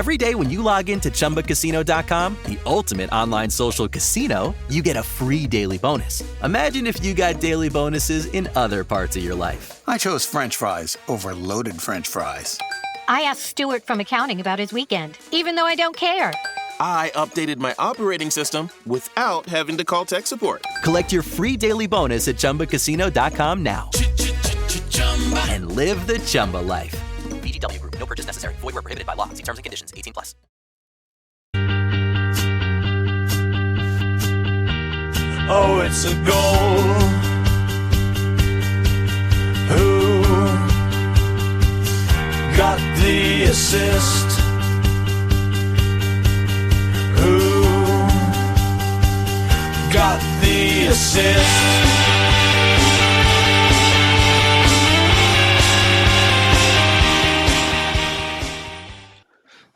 Every day when you log into ChumbaCasino.com, the ultimate online social casino, you get a free daily bonus. Imagine if you got daily bonuses in other parts of your life. I chose French fries over loaded French fries. I asked Stuart from accounting about his weekend, even though I don't care. I updated my operating system without having to call tech support. Collect your free daily bonus at ChumbaCasino.com now. And live the Chumba life. VGW Group. No purchase necessary. Void where prohibited by law. See terms and conditions. 18+. Oh, it's a goal. Who got the assist? Who got the assist?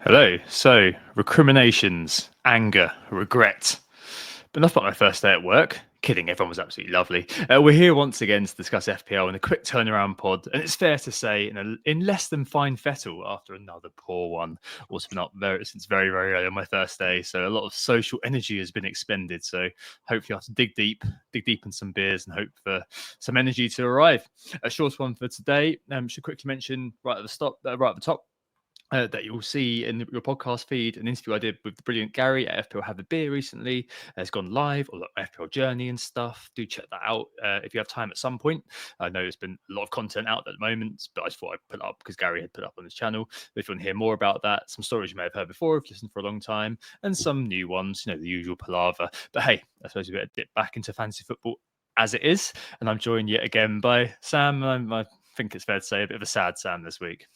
Hello. So, recriminations, anger, regret. But enough about my first day at work. Kidding, everyone was absolutely lovely. We're here once again to discuss FPL in a quick turnaround pod, and it's fair to say in less than fine fettle after another poor one. Also been up since very, very early on my first day, so a lot of social energy has been expended. So hopefully I have to dig deep in some beers and hope for some energy to arrive. A short one for today. Should quickly mention right at the top. That you'll see in your podcast feed, an interview I did with the brilliant Gary at FPL Have a Beer recently. It's gone live, or FPL Journey and stuff. Do check that out if you have time at some point. I know there's been a lot of content out at the moment, but I just thought I'd put it up because Gary had put it up on his channel. But if you want to hear more about that, some stories you may have heard before if you've listened for a long time, and some new ones, the usual palaver. But hey, I suppose we better dip back into fantasy football as it is. And I'm joined yet again by Sam. I think it's fair to say a bit of a sad Sam this week.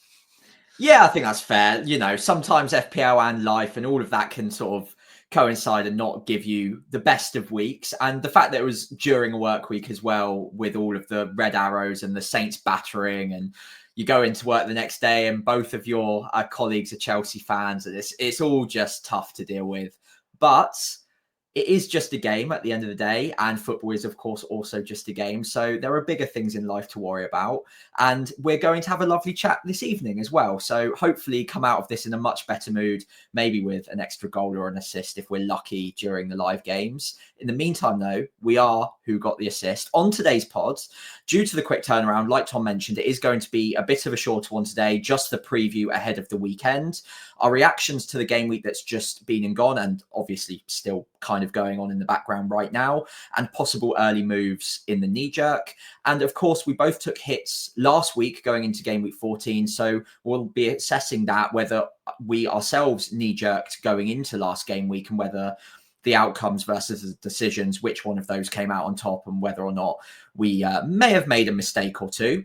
Yeah, I think that's fair. Sometimes FPL and life and all of that can sort of coincide and not give you the best of weeks. And the fact that it was during a work week as well, with all of the red arrows and the Saints battering, and you go into work the next day and both of your colleagues are Chelsea fans, and it's all just tough to deal with. But it is just a game at the end of the day, and football is, of course, also just a game. So there are bigger things in life to worry about. And we're going to have a lovely chat this evening as well. So hopefully come out of this in a much better mood, maybe with an extra goal or an assist if we're lucky during the live games. In the meantime, though, we are Who Got the Assist. On today's pod, due to the quick turnaround, like Tom mentioned, it is going to be a bit of a shorter one today, just the preview ahead of the weekend. Our reactions to the game week that's just been and gone, and obviously still kind of going on in the background right now, and possible early moves in the kneejerk. And of course, we both took hits last week going into game week 14. So we'll be assessing that, whether we ourselves knee-jerked going into last game week, and whether the outcomes versus the decisions, which one of those came out on top, and whether or not we may have made a mistake or two.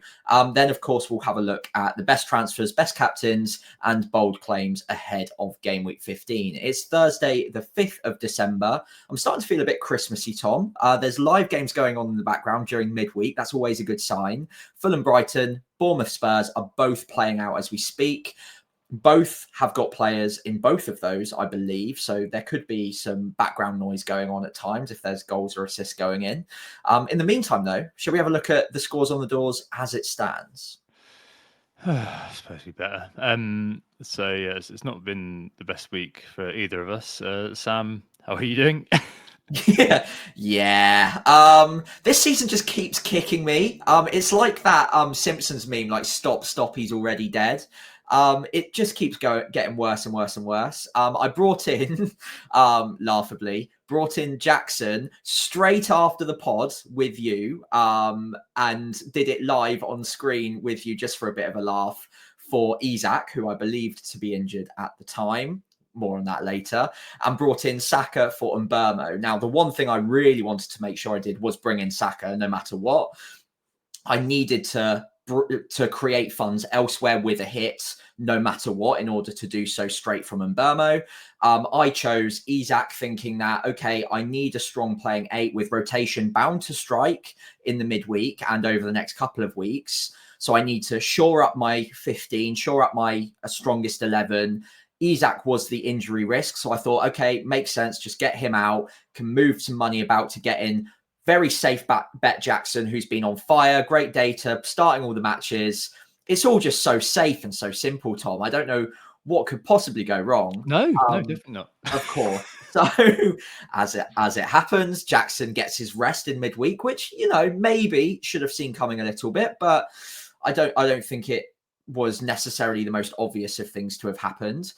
Then, of course, we'll have a look at the best transfers, best captains, and bold claims ahead of game week 15. It's Thursday, the 5th of December. I'm starting to feel a bit Christmassy, Tom. There's live games going on in the background during midweek. That's always a good sign. Fulham, Brighton, Bournemouth, Spurs are both playing out as we speak. Both have got players in both of those, I believe. So there could be some background noise going on at times if there's goals or assists going in. In the meantime, though, shall we have a look at the scores on the doors as it stands? I suppose we better. So, yes, it's not been the best week for either of us. Sam, how are you doing? Yeah. This season just keeps kicking me. It's like that Simpsons meme, like stop, he's already dead. It just keeps getting worse and worse and worse. I brought in, laughably, Jackson straight after the pod with you, and did it live on screen with you just for a bit of a laugh for Isak, who I believed to be injured at the time. More on that later. And brought in Saka for Mbermo. Now, the one thing I really wanted to make sure I did was bring in Saka no matter what. I needed to create funds elsewhere with a hit, no matter what, in order to do so straight from Mbermo. I chose Isak thinking that, okay, I need a strong playing 8 with rotation bound to strike in the midweek and over the next couple of weeks. So I need to shore up my 15, shore up my strongest 11. Isak was the injury risk. So I thought, okay, makes sense. Just get him out, can move some money about to get in. Very safe bet Jackson, who's been on fire. Great data, starting all the matches. It's all just so safe and so simple, Tom. I don't know what could possibly go wrong? No, definitely not. Of course. So as it happens, Jackson gets his rest in midweek, which, you know, maybe should have seen coming a little bit, but I don't think it was necessarily the most obvious of things to have happened.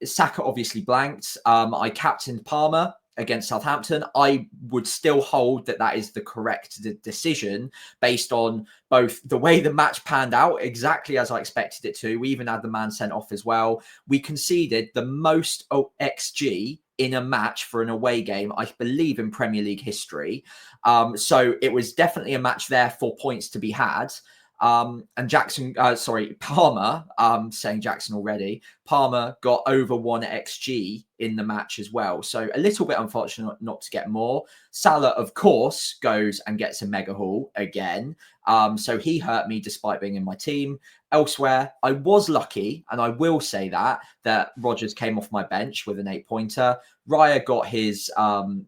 Saka obviously blanked. I captained Palmer against Southampton. I would still hold that is the correct decision based on both the way the match panned out, exactly as I expected it to. We even had the man sent off as well. We conceded the most XG in a match for an away game, I believe, in Premier League history. So it was definitely a match there for points to be had. And Palmer, saying Jackson already, Palmer got over 1 XG in the match as well. So a little bit unfortunate not to get more. Salah, of course, goes and gets a mega haul again. So he hurt me despite being in my team. Elsewhere, I was lucky, and I will say that Rodgers came off my bench with an 8-pointer. Raya got his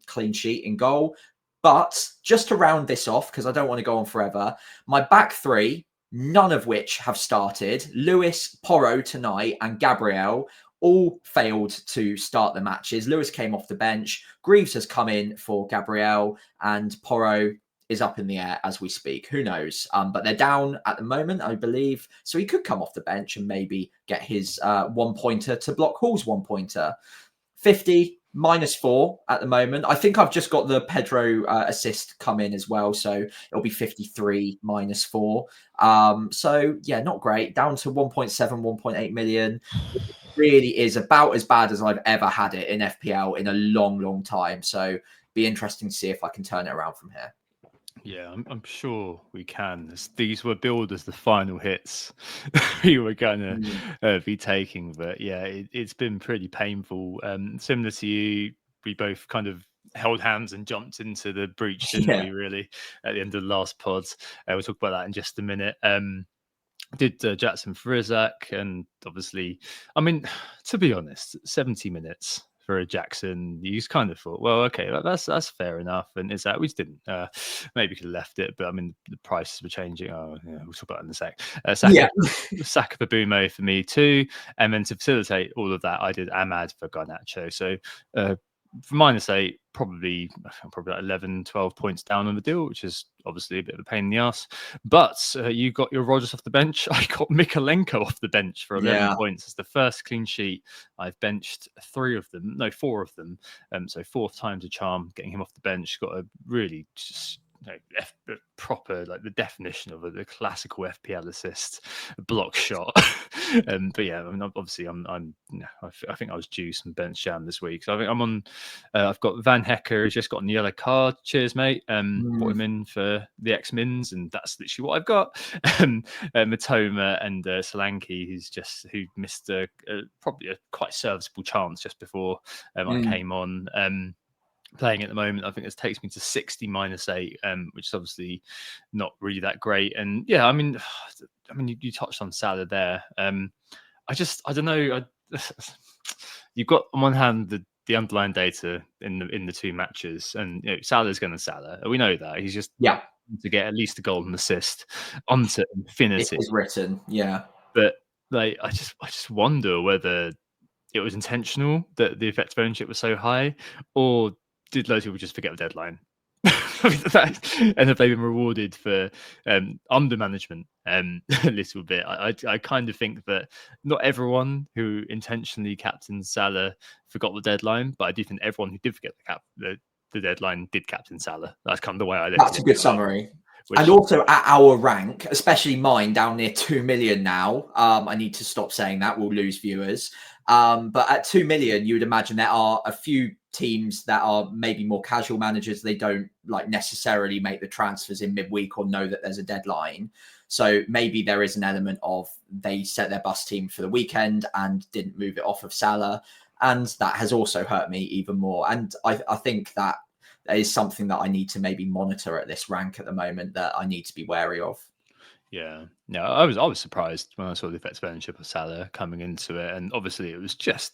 clean sheet in goal. But just to round this off, because I don't want to go on forever, my back three, none of which have started, Lewis, Porro tonight, and Gabriel, all failed to start the matches. Lewis came off the bench. Greaves has come in for Gabriel, and Porro is up in the air as we speak. Who knows? But they're down at the moment, I believe. So he could come off the bench and maybe get his 1-pointer to block Hall's 1-pointer. 50 -4 at the moment. I think I've just got the Pedro assist come in as well, so it'll be 53 -4. So yeah, not great. Down to 1.7, 1.8 million. It really is about as bad as I've ever had it in FPL in a long time. So be interesting to see if I can turn it around from here. Yeah, I'm sure we can. These were billed as the final hits we were going to be taking. But yeah, it's been pretty painful. Similar to you, we both kind of held hands and jumped into the breach, didn't we, really, at the end of the last pod? We'll talk about that in just a minute. Did Jackson for Isak, and obviously, I mean, to be honest, 70 minutes for a Jackson, you just kind of thought, well, okay, that's fair enough. And is that we just didn't maybe could have left it, but I mean the prices were changing. Oh yeah, we'll talk about it in a sec. Saka for Bumo for me too, and then to facilitate all of that, I did Ahmad for Garnacho. So for -8, probably like 11, 12 points down on the deal, which is obviously a bit of a pain in the ass. But you got your Rodgers off the bench. I got Mikalenko off the bench for 11 points. It's the first clean sheet. I've benched 4 of them. So 4th time's a charm, getting him off the bench. Got a really just proper, like the definition of the classical FPL assist, block shot. But yeah, I mean, obviously, I think I was due some bench jam this week. So I think I'm on. I've got Van Hecker, who's just gotten the yellow card. Cheers, mate. Brought him in for the X-Mins, and that's literally what I've got. Matoma and Solanke, who missed probably a quite serviceable chance just before I came on. Playing at the moment, I think this takes me to 60 -8, which is obviously not really that great. And yeah, I mean, you touched on Salah there. I don't know. You've got on one hand the underlying data in the 2 matches, and Salah's going to Salah. We know that he's just to get at least a golden assist onto infinity. It is written, but like I just wonder whether it was intentional that the effective ownership was so high, or did loads of people just forget the deadline? And have they been rewarded for under management a little bit? I kind of think that not everyone who intentionally captained Salah forgot the deadline, but I do think everyone who did forget the deadline did captain Salah. That's kind of the way I look at it. That's a good summary. And also at our rank, especially mine down near 2 million now, I need to stop saying that, we'll lose viewers. But at 2 million, you would imagine there are a few teams that are maybe more casual managers. They don't like necessarily make the transfers in midweek or know that there's a deadline. So maybe there is an element of they set their bus team for the weekend and didn't move it off of Salah. And that has also hurt me even more. And I think that is something that I need to maybe monitor at this rank at the moment, that I need to be wary of. Yeah, no, I was surprised when I saw the effective ownership of Salah coming into it, and obviously it was just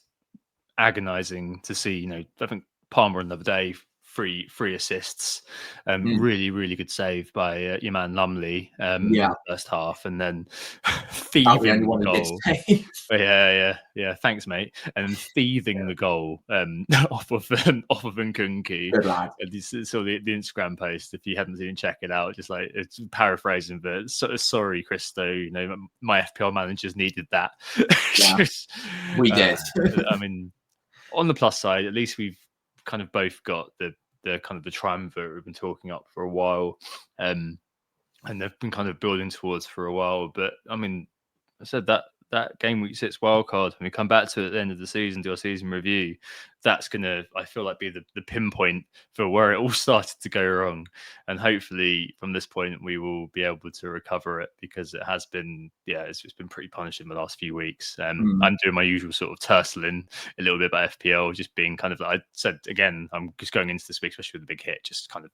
agonising to see. I think Palmer another day three assists. Mm. Really, really good save by your man Lumley in Yeah. the first half, and then About the only thieving the one who did goal. save. Yeah. Thanks, mate. And thieving the goal off of Nkunku. Good lad. And you saw the Instagram post. If you haven't seen it, check it out. Just like, it's paraphrasing, but sorry, Christo. You know, my FPL managers needed that. Yeah, we did. I mean, on the plus side, at least we've kind of both got the kind of the triumvirate we've been talking up for a while, and they've been kind of building towards for a while. But I mean, I said that game week 6 wildcard, when we come back to it at the end of the season, do our season review, that's gonna, I feel like, be the pinpoint for where it all started to go wrong. And hopefully from this point we will be able to recover it, because it has been, it's been pretty punishing the last few weeks. I'm doing my usual sort of tursling a little bit about FPL, just being kind of, like I said again, I'm just going into this week, especially with the big hit, just kind of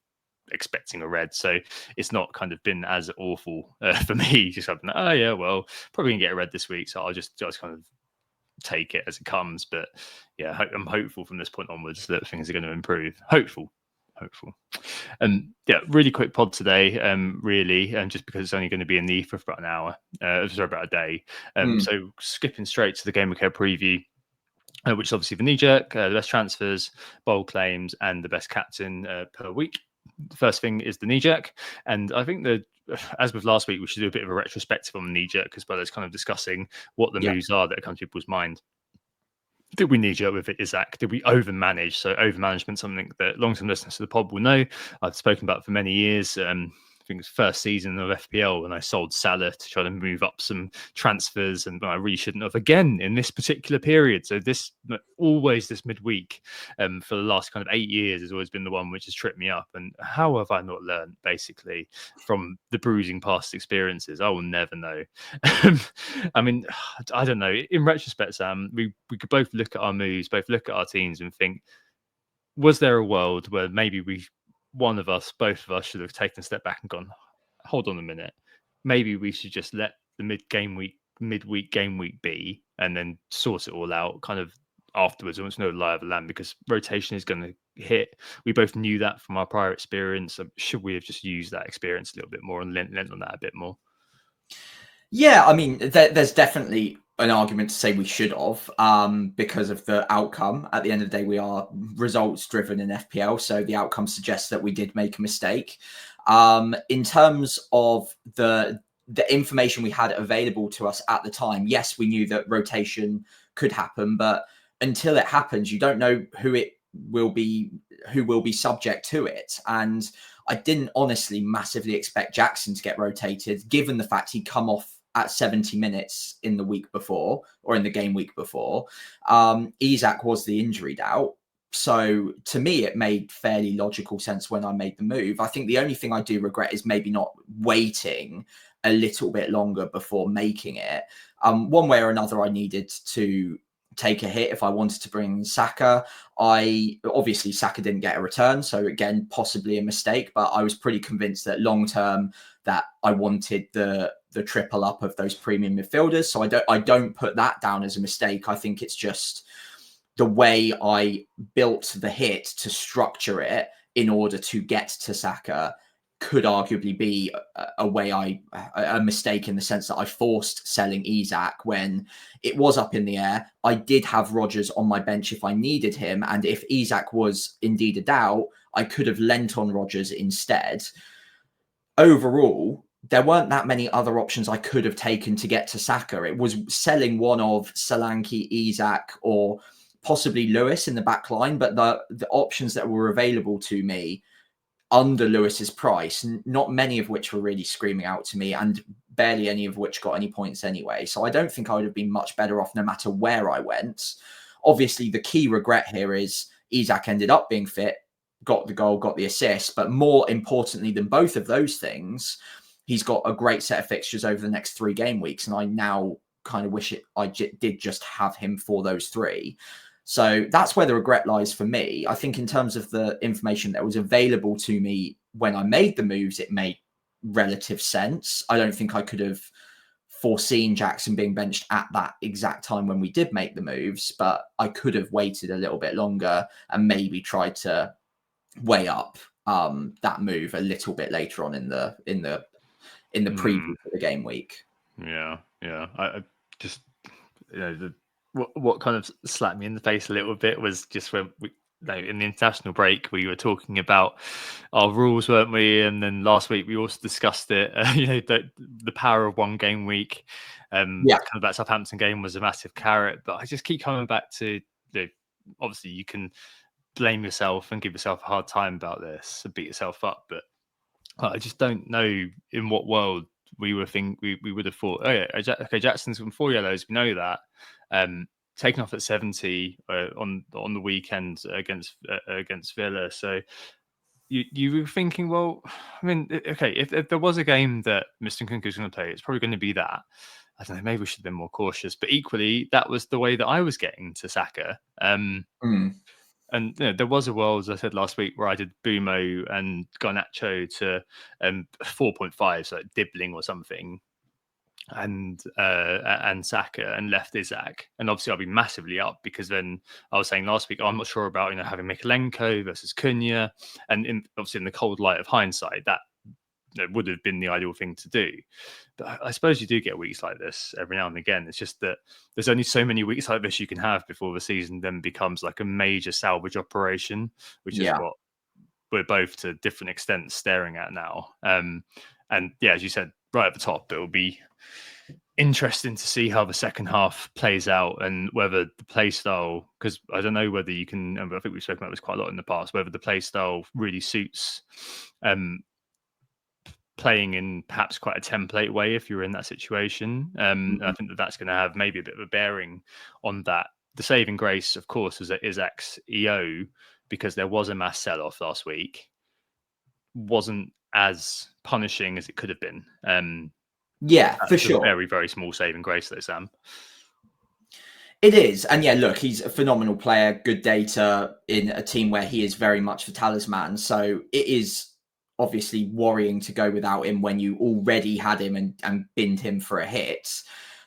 expecting a red, so it's not kind of been as awful for me. Just having, well, probably gonna get a red this week, so I'll just kind of take it as it comes. But yeah, I'm hopeful from this point onwards that things are going to improve. Hopeful. Really quick pod today, really, and just because it's only going to be in the ether for about an hour, about a day. So skipping straight to the Gameweek preview, which is obviously the kneejerk, the best transfers, bold claims, and the best captain per week. The first thing is the kneejerk, and I think that, as with last week, we should do a bit of a retrospective on the kneejerk, as well as kind of discussing what the moves are that come to people's mind. Did we kneejerk with it, Isak? Did we overmanage? So overmanagement, something that long-term listeners to the pod will know. I've spoken about for many years. I think it was first season of FPL when I sold Salah to try to move up some transfers, and I really shouldn't have, again in this particular period. So this midweek for the last kind of 8 years has always been the one which has tripped me up. And how have I not learned, basically, from the bruising past experiences? I will never know. I mean, I don't know. In retrospect, Sam, we could both look at our moves, both look at our teams and think, was there a world where maybe both of us should have taken a step back and gone, hold on a minute, maybe we should just let the midweek game week be, and then sort it all out kind of afterwards, almost no lie of the land, because rotation is going to hit. We both knew that from our prior experience. Should we have just used that experience a little bit more and lent on that a bit more? Yeah, I mean, there's definitely an argument to say we should have, because of the outcome. At the end of the day, we are results driven in FPL, so the outcome suggests that we did make a mistake. In terms of the information we had available to us at the time, yes, we knew that rotation could happen, but until it happens, you don't know who will be subject to it. And I didn't honestly massively expect Jackson to get rotated, given the fact he'd come off at 70 minutes in the week before, or in the game week before. Isak was the injury doubt. So to me, it made fairly logical sense when I made the move. I think the only thing I do regret is maybe not waiting a little bit longer before making it. One way or another, I needed to take a hit if I wanted to bring in Saka. Obviously Saka didn't get a return, so again, possibly a mistake, but I was pretty convinced that long term that I wanted the triple up of those premium midfielders. So I don't put that down as a mistake. I think it's just the way I built the hit to structure it in order to get to Saka could arguably be a mistake, in the sense that I forced selling Isak when it was up in the air. I did have Rodgers on my bench if I needed him, and if Isak was indeed a doubt, I could have lent on Rodgers instead. Overall, there weren't that many other options I could have taken to get to Saka. It was selling one of Solanke, Isak, or possibly Lewis in the back line, but the options that were available to me under Lewis's price, not many of which were really screaming out to me, and barely any of which got any points anyway. So I don't think I would have been much better off no matter where I went. Obviously, the key regret here is Isak ended up being fit, got the goal, got the assist, but more importantly than both of those things, he's got a great set of fixtures over the next 3 game weeks, and I now kind of wish I did just have him for those 3. So that's where the regret lies for me. I think in terms of the information that was available to me when I made the moves, it made relative sense. I don't think I could have foreseen Jackson being benched at that exact time when we did make the moves, but I could have waited a little bit longer and maybe tried to weigh up that move a little bit later on in the preview for the game week. Yeah. I just, what kind of slapped me in the face a little bit was just when in the international break we were talking about our rules, weren't we? And then last week we also discussed it. The power of one game week. Kind of that Southampton game was a massive carrot, but I just keep coming back to obviously you can blame yourself and give yourself a hard time about this and beat yourself up, but I just don't know in what world we would have thought, oh yeah, okay, Jackson's got 4 yellows, we know that. Taken off at 70 on the weekend against Villa. So you were thinking, well, I mean, okay, if there was a game that Mr. Nkunku was going to play, it's probably going to be that. I don't know, maybe we should have been more cautious. But equally, that was the way that I was getting to Saka. And there was a world, as I said last week, where I did Bumo and Garnacho to 4.5, so like dibbling or something, and Saka, and left Isak. And obviously I'll be massively up, because then I was saying last week, I'm not sure about having Mikalenko versus Cunha, and obviously in the cold light of hindsight, that would have been the ideal thing to do. But I suppose you do get weeks like this every now and again. It's just that there's only so many weeks like this you can have before the season then becomes like a major salvage operation, which is what we're both to different extents staring at now. And yeah, as you said right at the top, it will be interesting to see how the second half plays out, and whether the play style, because I don't know whether you can, I think we've spoken about this quite a lot in the past, whether the play style really suits playing in perhaps quite a template way if you're in that situation. I think that's going to have maybe a bit of a bearing on that. The saving grace, of course, is that Isak's EO, because there was a mass sell-off last week, wasn't as punishing as it could have been. For sure. Very, very small saving grace though, Sam. It is. And yeah, look, he's a phenomenal player, good data in a team where he is very much the talisman. So it is obviously worrying to go without him when you already had him and binned him for a hit.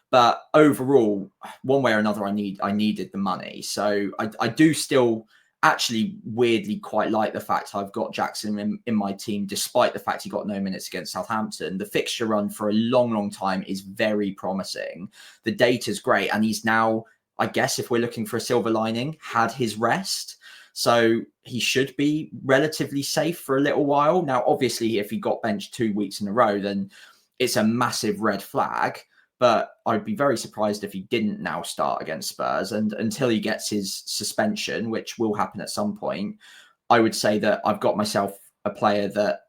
But overall, one way or another, I needed the money. So I do still actually weirdly quite like the fact I've got Jackson in my team, despite the fact he got no minutes against Southampton. The fixture run for a long, long time is very promising. The data's great. And he's now, I guess, if we're looking for a silver lining, had his rest. So he should be relatively safe for a little while. Now, obviously, if he got benched 2 weeks in a row, then it's a massive red flag. But I'd be very surprised if he didn't now start against Spurs. And until he gets his suspension, which will happen at some point, I would say that I've got myself a player that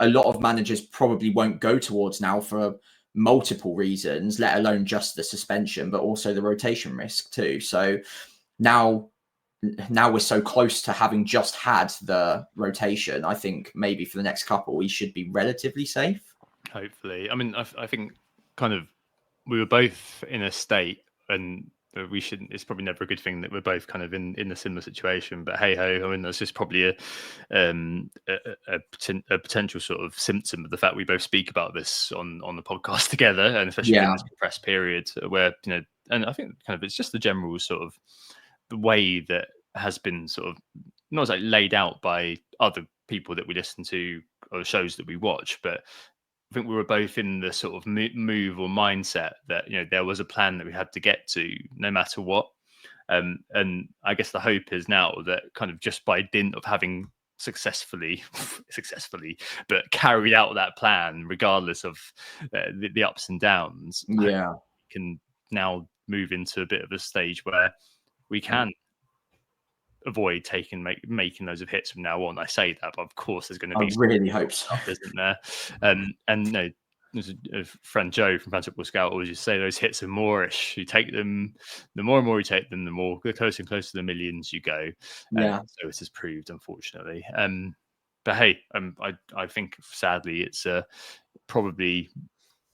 a lot of managers probably won't go towards now for multiple reasons, let alone just the suspension, but also the rotation risk too. So now we're so close to having just had the rotation. I think maybe for the next couple, we should be relatively safe. Hopefully. I mean, I think kind of we were both in a state, and we shouldn't, it's probably never a good thing that we're both kind of in a similar situation, but hey ho, I mean, that's just probably a potential sort of symptom of the fact we both speak about this on the podcast together, and especially in this compressed period where, and I think kind of it's just the general sort of the way that has been sort of not as like laid out by other people that we listen to or shows that we watch, but I think we were both in the sort of move or mindset that, there was a plan that we had to get to no matter what. And I guess the hope is now that kind of just by dint of having successfully, but carried out that plan, regardless of the ups and downs, we can now move into a bit of a stage where we can avoid making loads of hits from now on. I say that, but of course there's going to be. I really hope so, isn't there? And there's a friend Joe from Fantasy Football Scout always used to say those hits are moreish. You take them, the more and more you take them, the closer and closer to the millions you go. So it has proved, unfortunately. But hey, I think sadly it's probably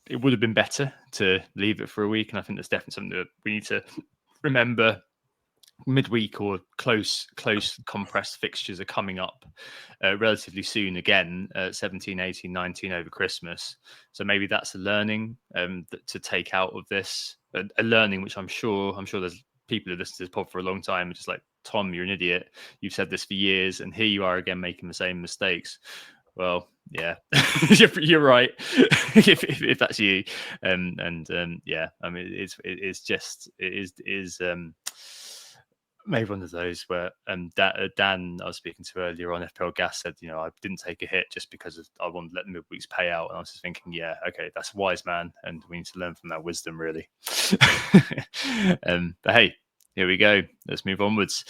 it would have been better to leave it for a week, and I think that's definitely something that we need to remember. Midweek or close compressed fixtures are coming up relatively soon again, 17, 18, 19 over Christmas. So maybe that's a learning to take out of this, a learning which I'm sure there's people who listen to this pod for a long time are just like, Tom, you're an idiot. You've said this for years, and here you are again making the same mistakes. Well, yeah, you're right. if that's you, yeah, I mean, it is maybe one of those where Dan I was speaking to earlier on FPL Gas said, I didn't take a hit just because I wanted to let the midweeks pay out, and I was just thinking, yeah, okay, that's a wise man, and we need to learn from that wisdom, really. But hey, here we go. Let's move onwards.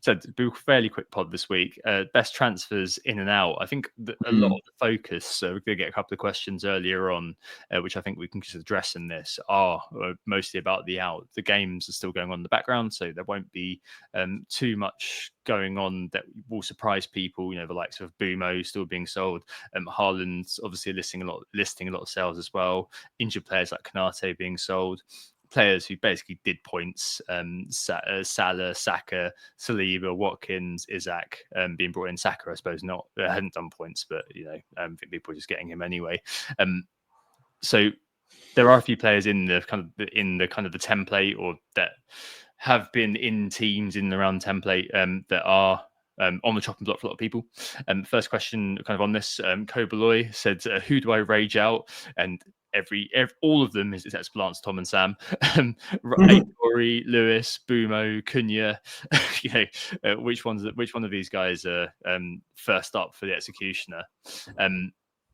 So be a fairly quick pod this week. Best transfers in and out. I think a lot of the focus, so we're going to get a couple of questions earlier on, which I think we can just address in this, are mostly about the out. The games are still going on in the background, so there won't be too much going on that will surprise people. The likes of Bumo still being sold. Haaland's obviously listing a lot of sales as well. Injured players like Konate being sold. Players who basically did points, Salah, Saka, Saliba, Watkins, Isak, being brought in. Saka, I suppose, hadn't done points, but I think people are just getting him anyway. So there are a few players in the kind of the template, or that have been in teams in the round template that are on the chopping block for a lot of people. First question, kind of on this, Kobaloy said, "Who do I rage out?" And all of them is Lance, Tom, and Sam. Rory, Lewis, Bumo, Cunha. Which one of these guys are first up for the executioner?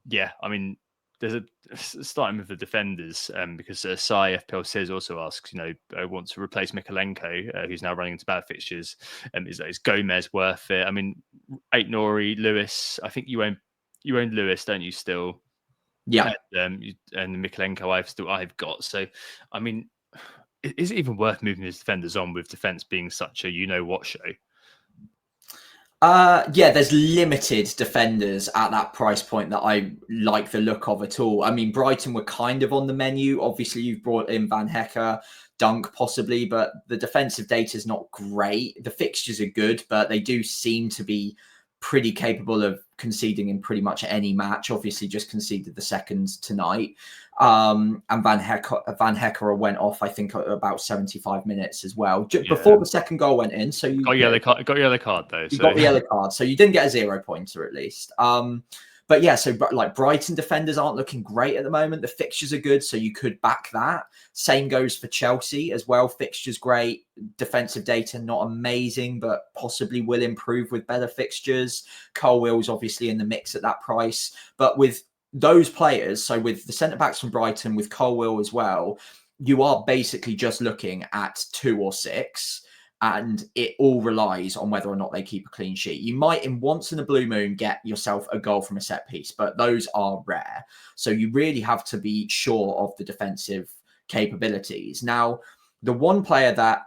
Yeah, I mean, there's starting with the defenders, because Sai FPL says also asks, I want to replace Mikalenko, who's now running into bad fixtures. Is Gomez worth it? I mean, Nori, Lewis. I think you own Lewis, don't you? Still. Yeah, and Mikalenko I've got. So, I mean, is it even worth moving his defenders on with defense being such a what show? Yeah, there's limited defenders at that price point that I like the look of at all. I mean, Brighton were kind of on the menu. Obviously, you've brought in Van Hecker, Dunk possibly, but the defensive data is not great. The fixtures are good, but they do seem to be pretty capable of conceding in pretty much any match. Obviously, just conceded the second tonight. And Van Hecker went off, I think, at about 75 minutes as well, before the second goal went in. So you got yellow card though. You got the yellow card, so you didn't get a 0-pointer at least. But yeah, so like Brighton defenders aren't looking great at the moment. The fixtures are good, so you could back that. Same goes for Chelsea as well. Fixtures great. Defensive data not amazing, but possibly will improve with better fixtures. Colwell's obviously in the mix at that price. But with those players, so with the centre-backs from Brighton, with Colwell as well, you are basically just looking at 2 or 6. And it all relies on whether or not they keep a clean sheet. You might, in once in a blue moon, get yourself a goal from a set piece, but those are rare. So you really have to be sure of the defensive capabilities. Now, the one player that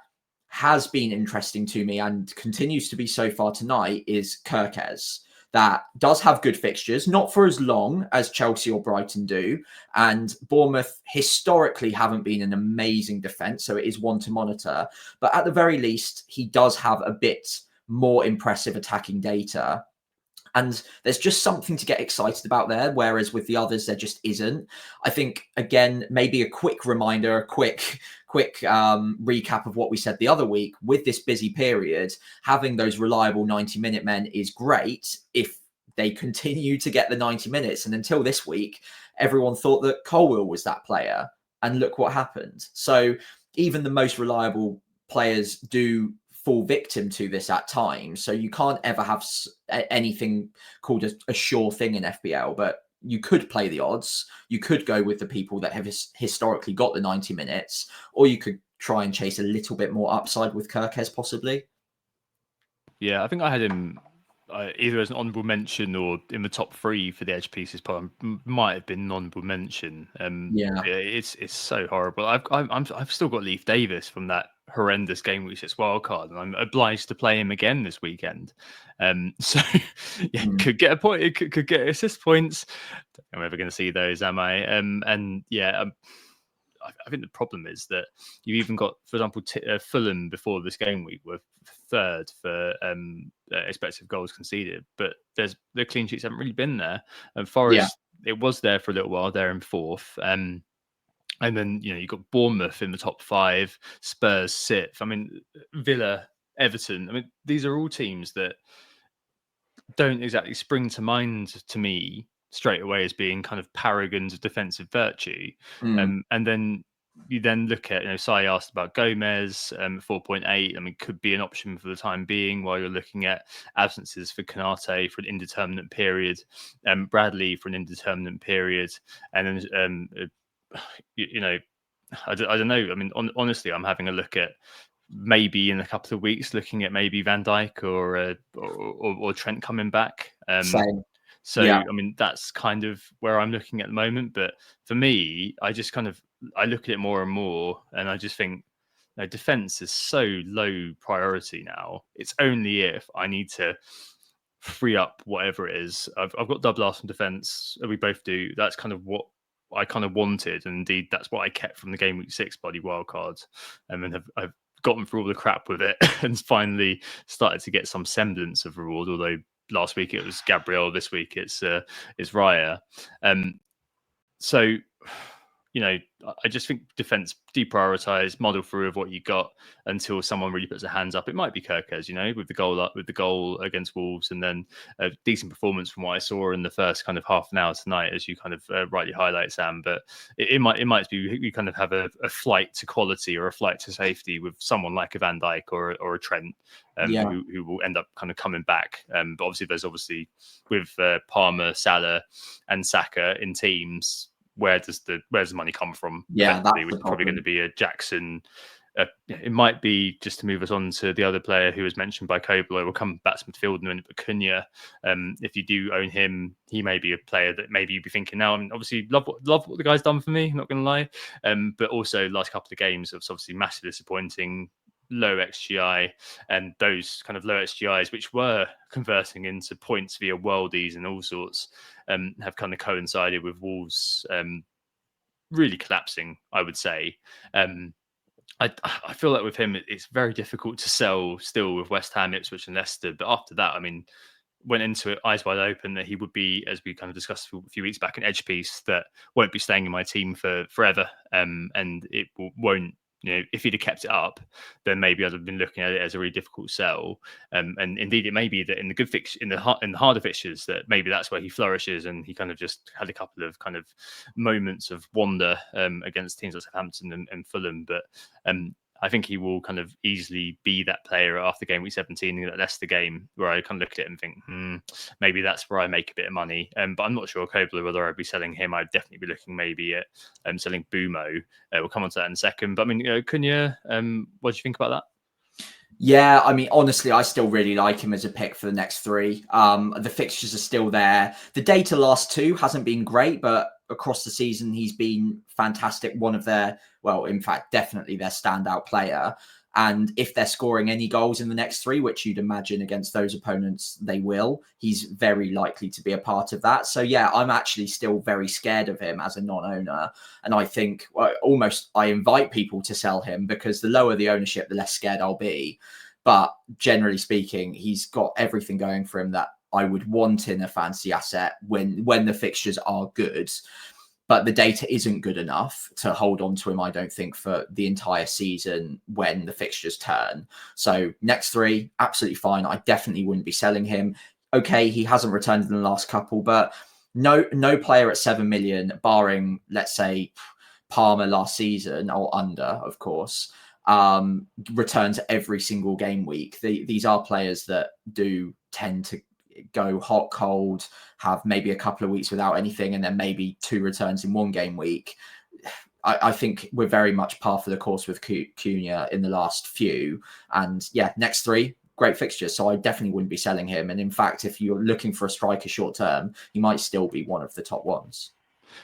has been interesting to me and continues to be so far tonight is Kirkez. That does have good fixtures, not for as long as Chelsea or Brighton do. And Bournemouth historically haven't been an amazing defence, so it is one to monitor. But at the very least, he does have a bit more impressive attacking data. And there's just something to get excited about there, whereas with the others, there just isn't. I think, again, maybe a quick reminder, a quick recap of what we said the other week. With this busy period, having those reliable 90-minute men is great if they continue to get the 90 minutes. And until this week, everyone thought that Colwell was that player. And look what happened. So even the most reliable players do fall victim to this at times. So you can't ever have anything called a sure thing in FPL, but you could play the odds. You could go with the people that have historically got the 90 minutes, or you could try and chase a little bit more upside with Kirkez possibly. Yeah, I think I had him either as an honourable mention or in the top 3 for the edge pieces, but might have been an honourable mention. Yeah, it's so horrible. I've still got Leif Davis from that horrendous game which is wild card, and I'm obliged to play him again this weekend. So yeah, could get a point. It could get assist points. I'm never going to see those, am I? And yeah. I think the problem is that you've even got, for example, Fulham before this game week were 3rd for expected goals conceded, but the clean sheets haven't really been there. And Forest, it was there for a little while. They're in 4th. And then, you've got Bournemouth in the top 5, Spurs 6th. I mean, Villa, Everton. I mean, these are all teams that don't exactly spring to mind to me straight away as being kind of paragons of defensive virtue. And then you then look at, Sai asked about Gomez, 4.8. I mean, could be an option for the time being while you're looking at absences for Konate for an indeterminate period, Bradley for an indeterminate period. And then, I don't know. I mean, honestly, I'm having a look at maybe in a couple of weeks, looking at maybe Van Dijk or Trent coming back. Same. So, Yeah. I mean, that's kind of where I'm looking at the moment. But for me, I look at it more and more, and I just think defense is so low priority now. It's only if I need to free up whatever it is. I've got double Arsenal defense. We both do. That's kind of what I kind of wanted, and indeed that's what I kept from the game week 6 bloody wildcards, and I've gotten through all the crap with it and finally started to get some semblance of reward. Although last week it was Gabriel, this week it's Raya. So, I just think defense deprioritize, model through of what you got until someone really puts their hands up. It might be Kirkes, with the goal against Wolves, and then a decent performance from what I saw in the first kind of half an hour tonight, as you kind of rightly highlight, Sam. But it might be you kind of have a flight to quality or a flight to safety with someone like a Van Dijk or a Trent, who will end up kind of coming back. But obviously, there's with Palmer, Salah, and Saka in teams. Where's the money come from? Yeah, that's probably going to be a Jackson. It might be, just to move us on to the other player who was mentioned by Kobler. We'll come back to midfield in a minute, but Cunha, if you do own him, he may be a player that maybe you'd be thinking now. And obviously, love what the guy's done for me. Not going to lie, but also last couple of games, it's obviously massively disappointing. Low XGI, and those kind of low XGIs, which were converting into points via worldies and all sorts, have kind of coincided with Wolves really collapsing, I would say. I feel like with him, it's very difficult to sell still with West Ham, Ipswich and Leicester. But after that, I mean, went into it eyes wide open that he would be, as we kind of discussed a few weeks back, an edge piece that won't be staying in my team for forever. And it won't, if he'd have kept it up, then maybe I'd have been looking at it as a really difficult sell. And indeed, it may be that in the good in the harder fixtures, that maybe that's where he flourishes, and he kind of just had a couple of kind of moments of wonder against teams like Southampton and Fulham. But I think he will kind of easily be that player after game week 17 in that Leicester game, where I kind of look at it and think, maybe that's where I make a bit of money. But I'm not sure Kobler whether I'd be selling him. I'd definitely be looking maybe at selling Bumo. We'll come on to that in a second. But I mean, Cunha, what do you think about that? Yeah, I mean, honestly, I still really like him as a pick for the next 3. The fixtures are still there. The data last 2 hasn't been great, but across the season, he's been fantastic. One of their, well, in fact, definitely their standout player. And if they're scoring any goals in the next 3, which you'd imagine against those opponents they will, he's very likely to be a part of that. So yeah, I'm actually still very scared of him as a non-owner. And I think almost I invite people to sell him, because the lower the ownership, the less scared I'll be. But generally speaking, he's got everything going for him that I would want in a fancy asset when the fixtures are good. But the data isn't good enough to hold on to him, I don't think, for the entire season when the fixtures turn. So next 3, absolutely fine. I definitely wouldn't be selling him. Okay, he hasn't returned in the last couple, but no player at 7 million, barring, let's say, Palmer last season or under, of course, returns every single game week. These are players that do tend to go hot, cold, have maybe a couple of weeks without anything, and then maybe 2 returns in one game week. I think we're very much par for the course with Cunha in the last few. And yeah, next 3, great fixtures. So I definitely wouldn't be selling him. And in fact, if you're looking for a striker short term, he might still be one of the top ones.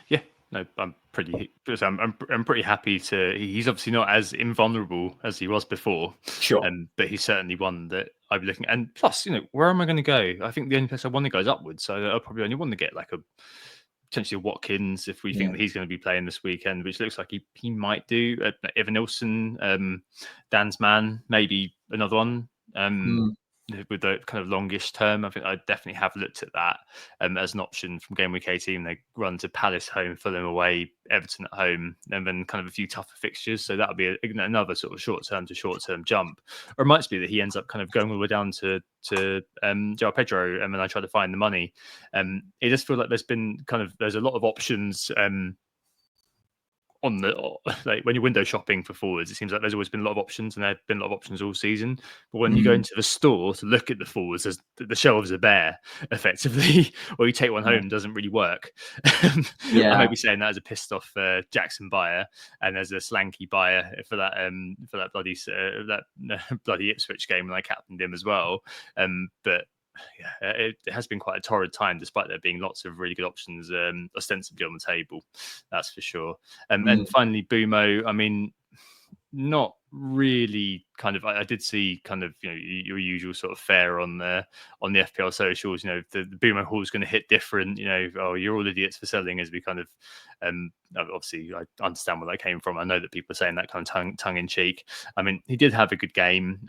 Yeah. No, I'm pretty happy to. He's obviously not as invulnerable as he was before, sure, but he's certainly one that I'd be looking at. And plus, where am I going to go? I think the only place I want to go is upwards, so I'll probably only want to get like potentially a Watkins if we think that he's going to be playing this weekend, which looks like he might do. Evan Nilsson, Dan's man, maybe another one. with the kind of longish term. I think I definitely have looked at that as an option from game week 18. They run to Palace home, Fulham away, Everton at home, and then kind of a few tougher fixtures. So that'll be another sort of short term jump. Or it might be that he ends up kind of going all the way down to João Pedro, and then I try to find the money. It just feels like there's a lot of options. On the like when you're window shopping for forwards, it seems like there's always been a lot of options, and there've been a lot of options all season. But when you go into the store to look at the forwards, the shelves are bare, effectively, or you take one home, doesn't really work. I may be saying that as a pissed off Jackson buyer, and as a slanky buyer for that bloody Ipswich game when I captained him as well. But yeah, it has been quite a torrid time, despite there being lots of really good options ostensibly on the table. That's for sure. And finally, Bumo. I mean, not really. Kind of, I did see kind of your usual sort of fare on the FPL socials. The Bumo Hall is going to hit different. Oh, you're all idiots for selling, as we kind of. Obviously, I understand where that came from. I know that people are saying that kind of tongue in cheek. I mean, he did have a good game.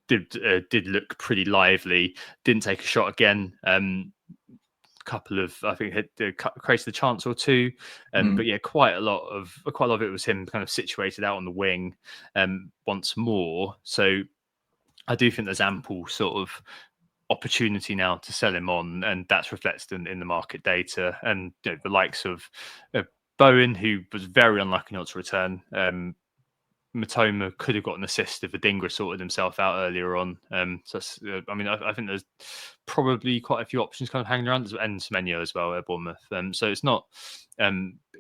Did look pretty lively. Didn't take a shot again. Couple of, I think, created a chance or two. But yeah, quite a lot of it was him kind of situated out on the wing once more. So I do think there's ample sort of opportunity now to sell him on, and that's reflected in the market data. And the likes of Bowen, who was very unlucky not to return. Matoma could have got an assist if Adingra sorted himself out earlier on. So I think there's probably quite a few options kind of hanging around, and Semenyo as well at Bournemouth. So it's not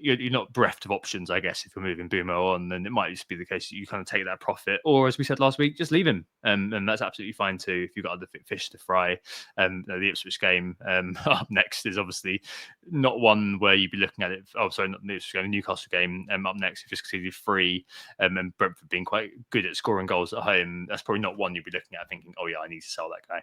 you're not bereft of options, I guess, if you're moving Bumo on. Then it might just be the case that you kind of take that profit, or as we said last week, just leave him, and that's absolutely fine too if you've got other fish to fry. The Ipswich game up next is obviously not one where you'd be looking at it. Oh, sorry, not the Ipswich game, the Newcastle game up next. You've just conceded 3, and Brentford being quite good at scoring goals at home. That's probably not one you'd be looking at thinking, oh yeah, I need to sell that guy.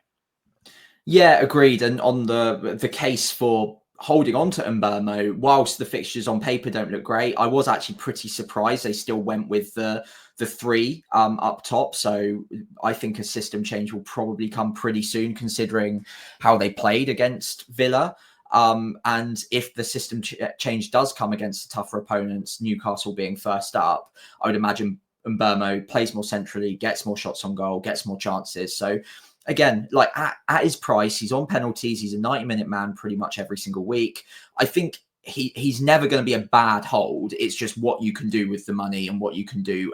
Yeah, agreed. And on the case for holding on to Mbeumo, whilst the fixtures on paper don't look great, I was actually pretty surprised they still went with the 3 up top. So I think a system change will probably come pretty soon, considering how they played against Villa. And if the system change does come against the tougher opponents, Newcastle being first up, I would imagine Mbeumo plays more centrally, gets more shots on goal, gets more chances. So again, like at his price, he's on penalties. He's a 90-minute man pretty much every single week. I think he's never going to be a bad hold. It's just what you can do with the money and what you can do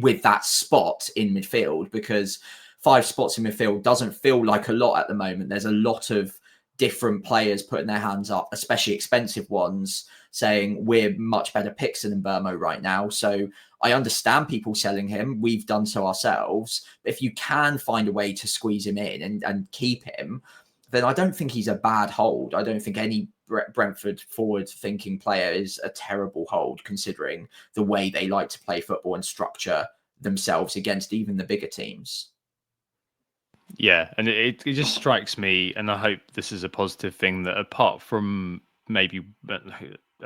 with that spot in midfield, because 5 spots in midfield doesn't feel like a lot at the moment. There's a lot of different players putting their hands up, especially expensive ones, saying we're much better picks than Mbeumo right now. So I understand people selling him. We've done so ourselves. But if you can find a way to squeeze him in and keep him, then I don't think he's a bad hold. I don't think any Brentford forward-thinking player is a terrible hold, considering the way they like to play football and structure themselves against even the bigger teams. Yeah, and it just strikes me, and I hope this is a positive thing, that apart from maybe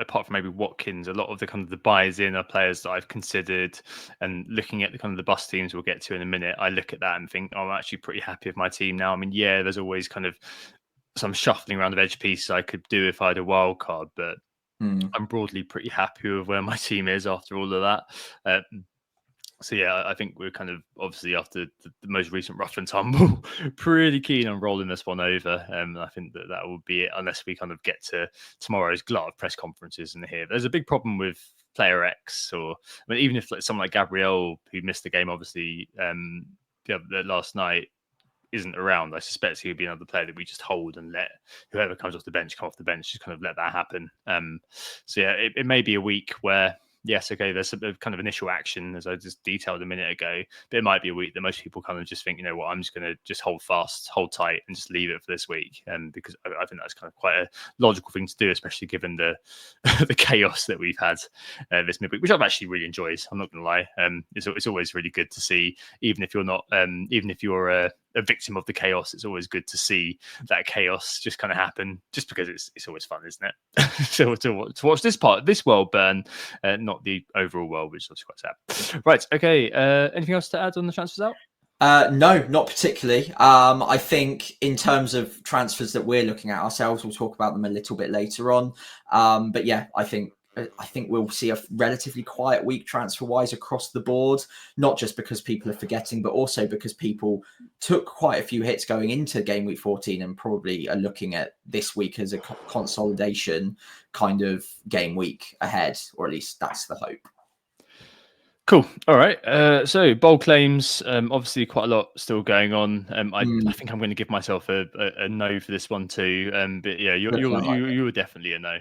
Watkins, a lot of the kind of the buys in are players that I've considered, and looking at the kind of the bust teams we'll get to in a minute, I look at that and think, oh, I'm actually pretty happy with my team now. I mean, yeah, there's always kind of some shuffling around of edge pieces I could do if I had a wild card, but I'm broadly pretty happy with where my team is after all of that. So yeah, I think we're kind of obviously after the most recent rough and tumble, pretty keen on rolling this one over. I think that will be it, unless we kind of get to tomorrow's glut of press conferences in here. There's a big problem with player X, or I mean, even if someone like Gabriel, who missed the game obviously last night, isn't around, I suspect he would be another player that we just hold and let whoever comes off the bench come off the bench, just kind of let that happen. So yeah, it may be a week where, yes, okay, there's a kind of initial action, as I just detailed a minute ago, but it might be a week that most people kind of just think, you know what, I'm just going to just hold fast, hold tight, and just leave it for this week. Because I think that's kind of quite a logical thing to do, especially given the the chaos that we've had this midweek, which I've actually really enjoyed. I'm not going to lie. It's always really good to see, even if you're not, even if you're a victim of the chaos, it's always good to see that chaos just kind of happen, just because it's always fun, isn't it? So to watch this world burn, not the overall world, which is quite sad. Right, okay. Anything else to add on the transfers out? No, not particularly. I think in terms of transfers that we're looking at ourselves, we'll talk about them a little bit later on. But yeah, I think we'll see a relatively quiet week transfer-wise across the board, not just because people are forgetting, but also because people took quite a few hits going into game week 14 and probably are looking at this week as a consolidation kind of game week ahead, or at least that's the hope. Cool. All right. So bold claims, obviously quite a lot still going on. I think I'm going to give myself a no for this one too. But yeah, you were definitely a no.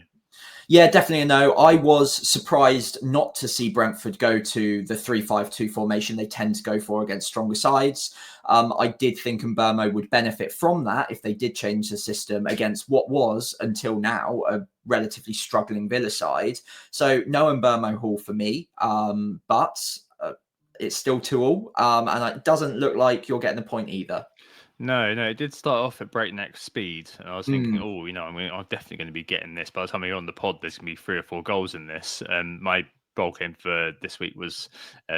Yeah, definitely a no. I was surprised not to see Brentford go to the 3-5-2 formation they tend to go for against stronger sides. I did think Mbermo would benefit from that if they did change the system against what was, until now, a relatively struggling Villa side. So no Mbermo Hall for me, but it's still 2-2, and it doesn't look like you're getting the point either. No, it did start off at breakneck speed. And I was thinking, I'm definitely going to be getting this. By the time we're on the pod, there's going to be 3 or 4 goals in this. My bold claim for this week was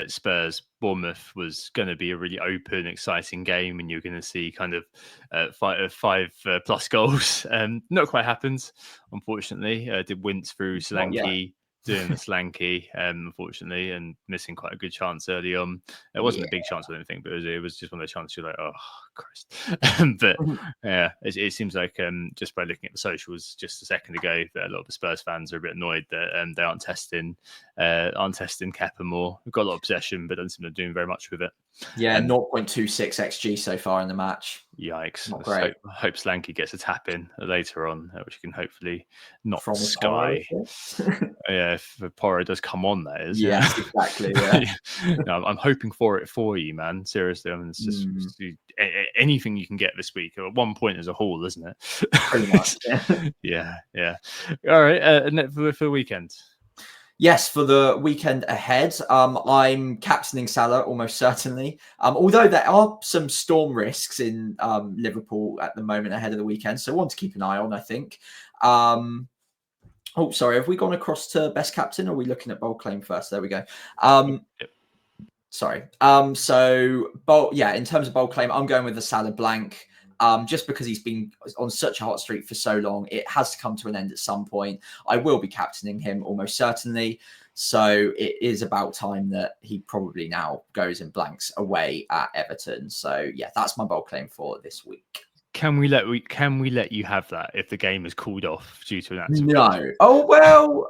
Spurs. Bournemouth was going to be a really open, exciting game, and you're going to see kind of 5 plus goals. Not quite happened, unfortunately. Did wince through Solanke. Doing the slanky, unfortunately, and missing quite a good chance early on. It wasn't a big chance, I don't think, but it was just one of those chances you're like, oh, Christ. But yeah, it seems like just by looking at the socials just a second ago that a lot of the Spurs fans are a bit annoyed that they aren't testing Kepa more. We've got a lot of possession, but doesn't seem to be doing very much with it. Yeah, 0.26 XG so far in the match. Yikes. Not great. I hope Solanke gets a tap in later on, which you can hopefully not From sky. Yeah, if Porro does come on, that is. Yes, exactly. Yeah. No, I'm hoping for it for you, man. Seriously, I mean, it's just anything you can get this week. At one point as a haul, isn't it? Pretty much. Yeah. All right, and for the weekend. Yes, for the weekend ahead, I'm captaining Salah almost certainly. Although there are some storm risks in Liverpool at the moment ahead of the weekend, so one to keep an eye on, I think. Oh, sorry, have we gone across to best captain, or are we looking at bold claim first? There we go. Yep. Sorry. In terms of bold claim, I'm going with the Salah blank. Just because he's been on such a hot streak for so long, it has to come to an end at some point. I will be captaining him almost certainly. So it is about time that he probably now goes in blanks away at Everton. So yeah, that's my bold claim for this week. Can we let you have that if the game is called off due to an accident? No. Oh well.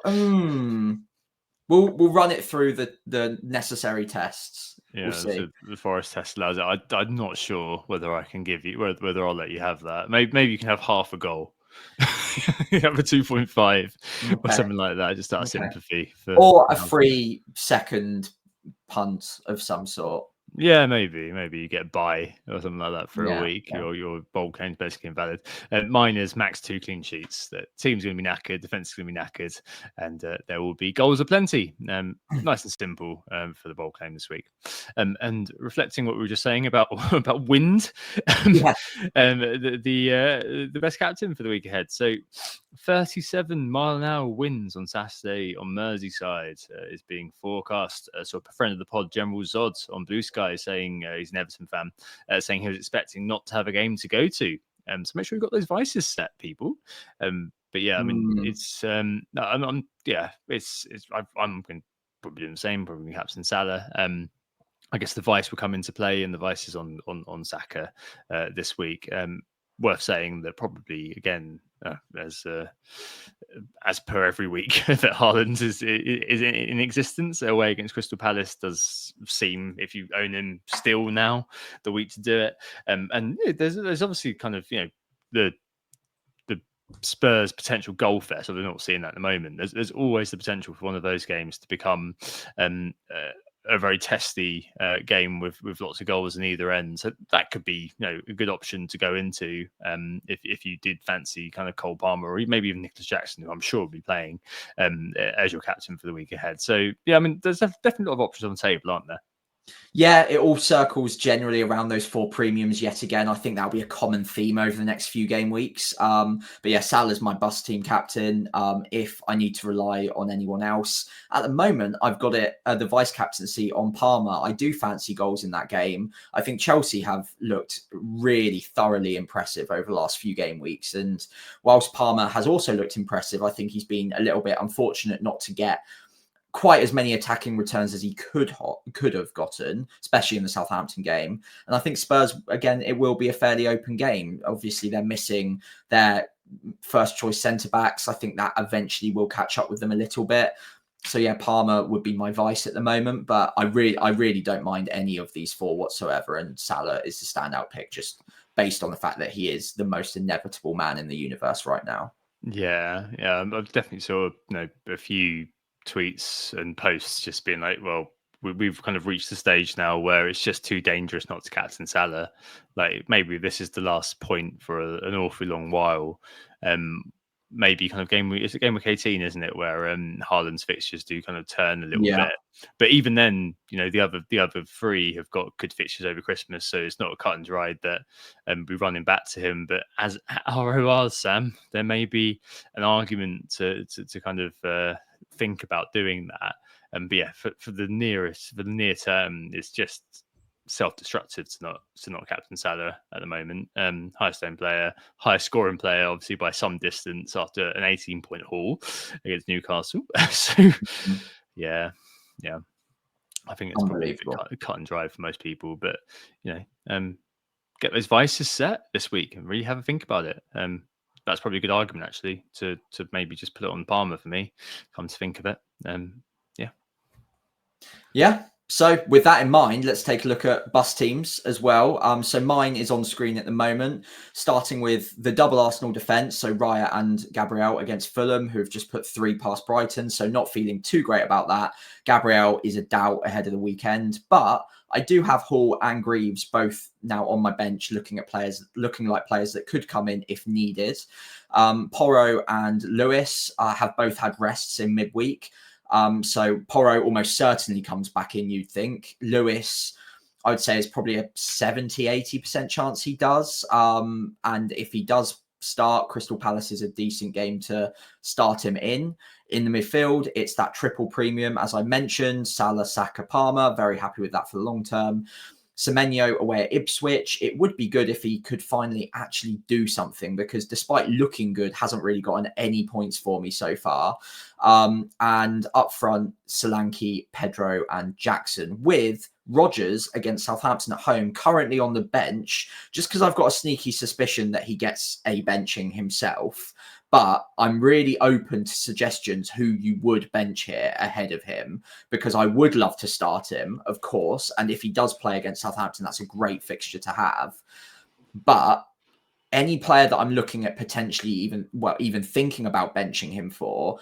We'll run it through the necessary tests. Yeah, we'll see. The Forest test allows it. I'm not sure whether I can give you whether I'll let you have that. Maybe you can have half a goal. You have a 2.5 or something like that, just out of sympathy. Or a free second punt of some sort. Yeah, maybe you get by or something like that for a week. Yeah. Your bold claim's basically invalid. Mine is max 2 clean sheets. That team's going to be knackered, defense is going to be knackered, and there will be goals aplenty. Nice and simple for the bold claim this week. And reflecting what we were just saying about wind, the best captain for the week ahead. So 37-mile-an-hour winds on Saturday on Merseyside is being forecast. So a friend of the pod, General Zod on Blue Sky, saying he's an Everton fan, saying he was expecting not to have a game to go to. So make sure you've got those vices set, people. But yeah, I mean, it's I'm going to probably do the same. Probably captain Salah. I guess the vice will come into play, and the vice is on Saka this week. Worth saying that probably again, as per every week, that Haaland is in existence away against Crystal Palace does seem, if you own him still now, the week to do it. And there's obviously kind of the Spurs potential goal fest. So we're not seeing that at the moment. There's always the potential for one of those games to become a very testy game with lots of goals in either end. So that could be a good option to go into if you did fancy kind of Cole Palmer or maybe even Nicholas Jackson, who I'm sure will be playing as your captain for the week ahead. So yeah, I mean, there's definitely a lot of options on the table, aren't there? Yeah, it all circles generally around those 4 premiums yet again. I think that'll be a common theme over the next few game weeks. But yeah, Salah's my bus team captain. If I need to rely on anyone else, at the moment, I've got it the vice captaincy on Palmer. I do fancy goals in that game. I think Chelsea have looked really thoroughly impressive over the last few game weeks. And whilst Palmer has also looked impressive, I think he's been a little bit unfortunate not to get quite as many attacking returns as he could have gotten, especially in the Southampton game. And I think Spurs, again, it will be a fairly open game. Obviously, they're missing their first choice centre backs. I think that eventually will catch up with them a little bit. So yeah, Palmer would be my vice at the moment, but I really don't mind any of these 4 whatsoever. And Salah is the standout pick, just based on the fact that he is the most inevitable man in the universe right now. Yeah, I've definitely saw a few tweets and posts just being like, well, we've kind of reached the stage now where it's just too dangerous not to captain Salah. Like, maybe this is the last point for an awfully long while. Maybe kind of game week, it's a game week 18, isn't it, where Haaland's fixtures do kind of turn a little bit. But even then, the other 3 have got good fixtures over Christmas, so it's not a cut and dried that we're running back to him. But as RORs, Sam, there may be an argument to kind of think about doing that. But yeah, for the near term, it's just self-destructive to not captain Salah at the moment. Highest owned player, highest scoring player, obviously by some distance after an 18-point haul against Newcastle. So yeah, I think it's probably a cut and dry for most people. But get those vices set this week and really have a think about it. That's probably a good argument actually to maybe just put it on Palmer for me. Come to think of it, yeah. So with that in mind, let's take a look at bus teams as well. So mine is on screen at the moment, starting with the double Arsenal defence. So Raya and Gabriel against Fulham, who have just put 3 past Brighton. So not feeling too great about that. Gabriel is a doubt ahead of the weekend, but I do have Hall and Greaves both now on my bench, looking like players that could come in if needed. Porro and Lewis have both had rests in midweek. So Porro almost certainly comes back in, you'd think. Lewis, I would say, is probably a 70-80% chance he does. And if he does start, Crystal Palace is a decent game to start him in. In the midfield, it's that triple premium, as I mentioned. Salah, Saka, Palmer. Very happy with that for the long term. Semenyo away at Ipswich. It would be good if he could finally actually do something, because despite looking good, hasn't really gotten any points for me so far. And up front, Solanke, Pedro and Jackson, with Rodgers against Southampton at home currently on the bench, just because I've got a sneaky suspicion that he gets a benching himself. But I'm really open to suggestions who you would bench here ahead of him, because I would love to start him, of course. And if he does play against Southampton, that's a great fixture to have. But any player that I'm looking at potentially even thinking about benching him for,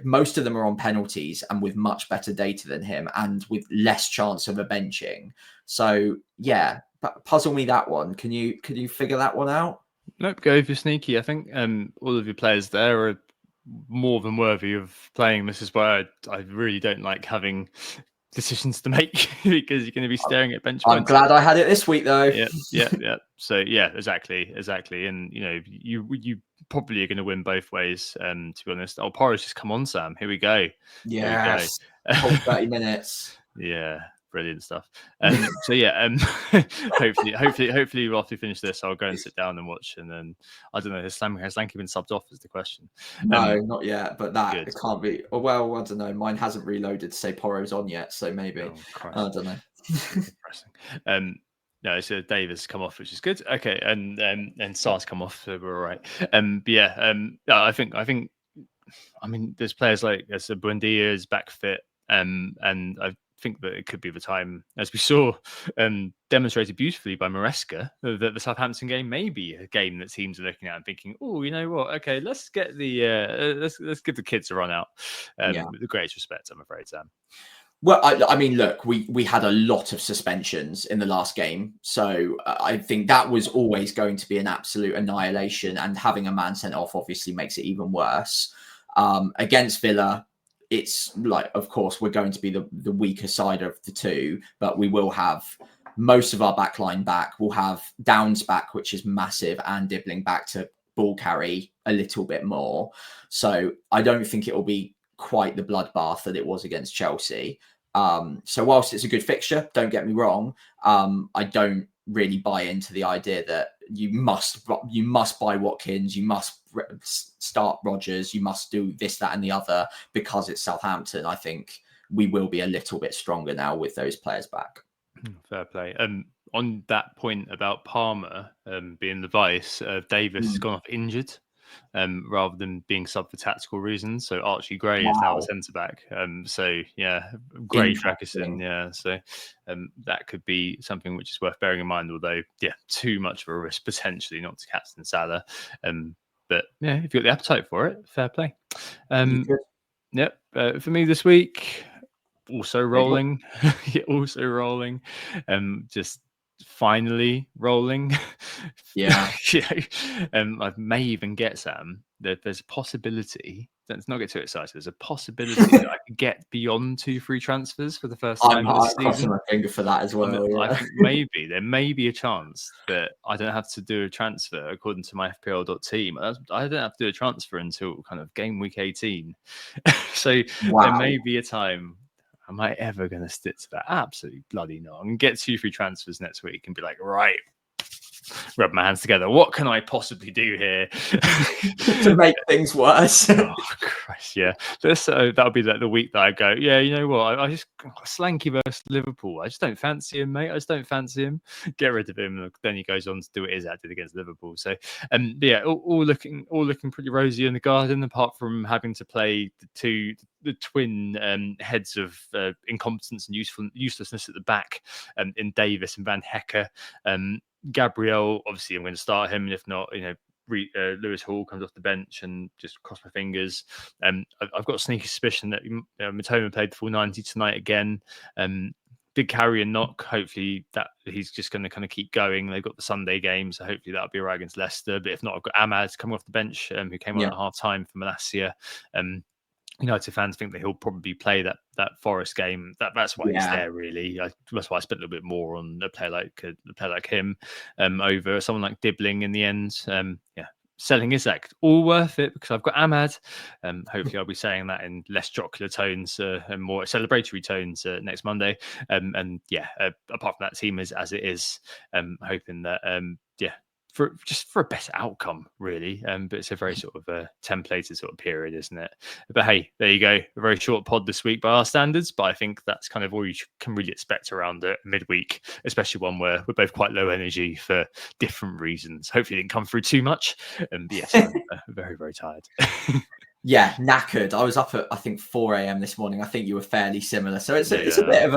most of them are on penalties and with much better data than him and with less chance of a benching. So yeah, puzzle me that one. Can you figure that one out? Nope, go for sneaky. I think all of your players there are more than worthy of playing. This is why I really don't like having decisions to make, because you're going to be staring at bench points. I'm glad I had it this week though. Yeah. So yeah, exactly. And you probably are going to win both ways. To be honest, Porro's just come on, Sam. Here we go. Yes. 30 minutes. Yeah. Brilliant stuff. So yeah, hopefully after we finish this, I'll go and sit down and watch. And then I don't know, has Lanky been subbed off? Is the question? No, not yet. But that good. It can't be. Well, I don't know. Mine hasn't reloaded to say Porro's on yet, so maybe. I don't know. Depressing. No, so Dave has come off, which is good. Okay, and Sar's come off, so we're all right. But yeah, I think. I mean, there's players like Buendia is back fit, and I think that it could be the time, as we saw demonstrated beautifully by Maresca, that the Southampton game may be a game that teams are looking at and thinking, oh, you know what? Okay, let's get the let's give the kids a run out. With the greatest respect, I'm afraid, Sam. Well, I mean, look, we had a lot of suspensions in the last game, so I think that was always going to be an absolute annihilation, and having a man sent off obviously makes it even worse. Against Villa, it's like, of course, we're going to be the weaker side of the two, but we will have most of our back line back. We'll have Downs back, which is massive, and Dibbling back to ball carry a little bit more. So I don't think it will be quite the bloodbath that it was against Chelsea. So whilst it's a good fixture, don't get me wrong, I don't really buy into the idea that you must buy Watkins, you must start Rodgers, you must do this, that, and the other because it's Southampton. I think we will be a little bit stronger now with those players back. Fair play. On that point about Palmer being the vice, Davis has gone off injured rather than being sub for tactical reasons. So Archie Gray is now a centre back. So yeah, Gray Ferguson. Yeah, so that could be something which is worth bearing in mind. Although yeah, too much of a risk potentially not to captain Salah. But yeah, if you've got the appetite for it, fair play. Yep. For me this week. Also rolling, just finally rolling. Yeah. I may even get Sam. There's a possibility. Let's not get too excited. There's a possibility that I could get beyond 2 free transfers for the first time this season. I'm crossing my finger for that as well. I think there may be a chance that I don't have to do a transfer according to my FPL.team. I don't have to do a transfer until kind of game week 18. So there may be a time. Am I ever going to stick to that? Absolutely bloody not. I'm going to get 2 free transfers next week and be like, right, rub my hands together. What can I possibly do here to make things worse? Oh, Christ, yeah. So that'll be like the week that I go, yeah, you know what? I just Slanky versus Liverpool. I just don't fancy him, mate. I just don't fancy him. Get rid of him. Then he goes on to do what Isak did against Liverpool. So, yeah, all looking pretty rosy in the garden, apart from having to play the twin heads of incompetence and uselessness at the back in Davis and Van Hecker. Gabriel, obviously, I'm going to start him, and if not, Lewis Hall comes off the bench and just cross my fingers. I've got a sneaky suspicion that Matoma played the full 90 tonight again. Did carry a knock. Hopefully that he's just going to kind of keep going. They've got the Sunday game, so hopefully that'll be all right against Leicester. But if not, I've got Ahmad coming off the bench, who came on at half time for Malacia. United fans think that he'll probably play that Forest game. That's why he's there, really. That's why I spent a little bit more on a player like him over someone like Dibbling in the end. Selling Isak, all worth it because I've got Ahmad. Hopefully, I'll be saying that in less jocular tones and more celebratory tones next Monday. Apart from that, team is as it is. Hoping that for a better outcome, really. But it's a very sort of templated sort of period, isn't it? But hey, there you go. A very short pod this week by our standards, but I think that's kind of all you can really expect around midweek, especially one where we're both quite low energy for different reasons. Hopefully it didn't come through too much. Yes, I'm very, very tired. Yeah, knackered. I was up at I think 4 a.m. this morning. I think you were fairly similar, so it's a bit of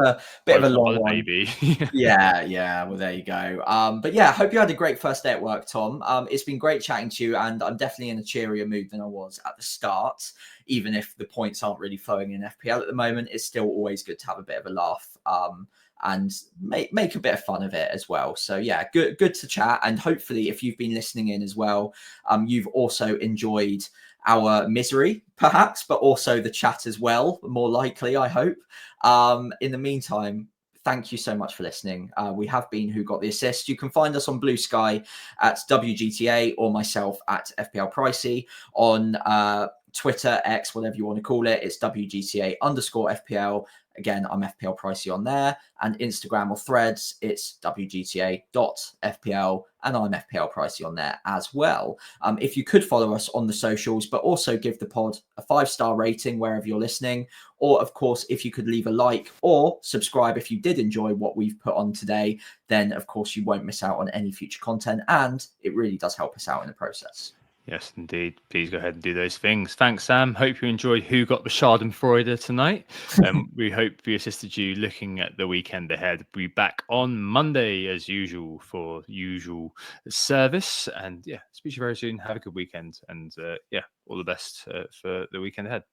a long one. Maybe. yeah. Well, there you go. But yeah, I hope you had a great first day at work, Tom. It's been great chatting to you, and I'm definitely in a cheerier mood than I was at the start. Even if the points aren't really flowing in FPL at the moment, it's still always good to have a bit of a laugh. And make a bit of fun of it as well. So yeah, good to chat. And hopefully, if you've been listening in as well, you've also enjoyed our misery, perhaps, but also the chat as well. More likely, I hope. In the meantime, thank you so much for listening. We have been Who Got the Assist. You can find us on Blue Sky at WGTA or myself at FPL Pricey on Twitter, X, whatever you want to call it. It's WGTA_FPL. Again, I'm FPL Pricey on there, and Instagram or Threads, it's WGTA.FPL, and I'm FPL Pricey on there as well. If you could follow us on the socials, but also give the pod a 5-star rating wherever you're listening, or of course, if you could leave a like or subscribe if you did enjoy what we've put on today, then of course you won't miss out on any future content, and it really does help us out in the process. Yes, indeed. Please go ahead and do those things. Thanks, Sam. Hope you enjoyed Who Got the Schadenfreude tonight. We hope we assisted you looking at the weekend ahead. We'll be back on Monday as usual for usual service. And yeah, speak to you very soon. Have a good weekend. And all the best for the weekend ahead.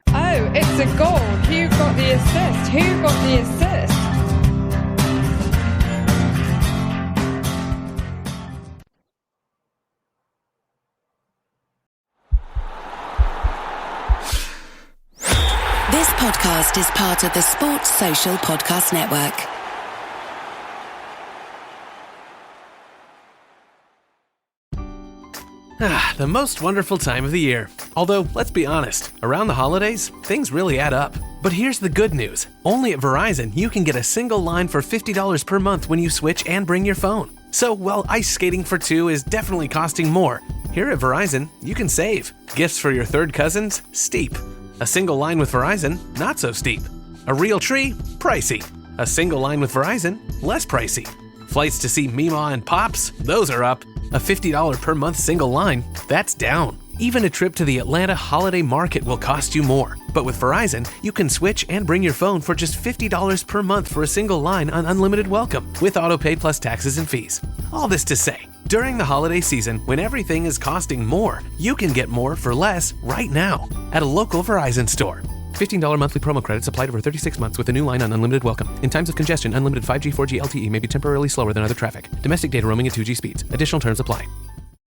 Oh, it's a goal. Who got the assist? Who got the assist? podcast is part of the Sports Social Podcast Network. The most wonderful time of the year. Although, let's be honest, around the holidays, things really add up. But here's the good news. Only at Verizon, you can get a single line for $50 per month when you switch and bring your phone. So while ice skating for two is definitely costing more, here at Verizon, you can save. Gifts for your third cousins? Steep. A single line with Verizon? Not so steep. A real tree? Pricey. A single line with Verizon? Less pricey. Flights to see Mima and Pops? Those are up. A $50 per month single line? That's down. Even a trip to the Atlanta Holiday Market will cost you more. But with Verizon, you can switch and bring your phone for just $50 per month for a single line on unlimited welcome, with autopay plus taxes and fees. All this to say, during the holiday season, when everything is costing more, you can get more for less right now at a local Verizon store. $15 monthly promo credits applied over 36 months with a new line on unlimited welcome. In times of congestion, unlimited 5G, 4G LTE may be temporarily slower than other traffic. Domestic data roaming at 2G speeds. Additional terms apply.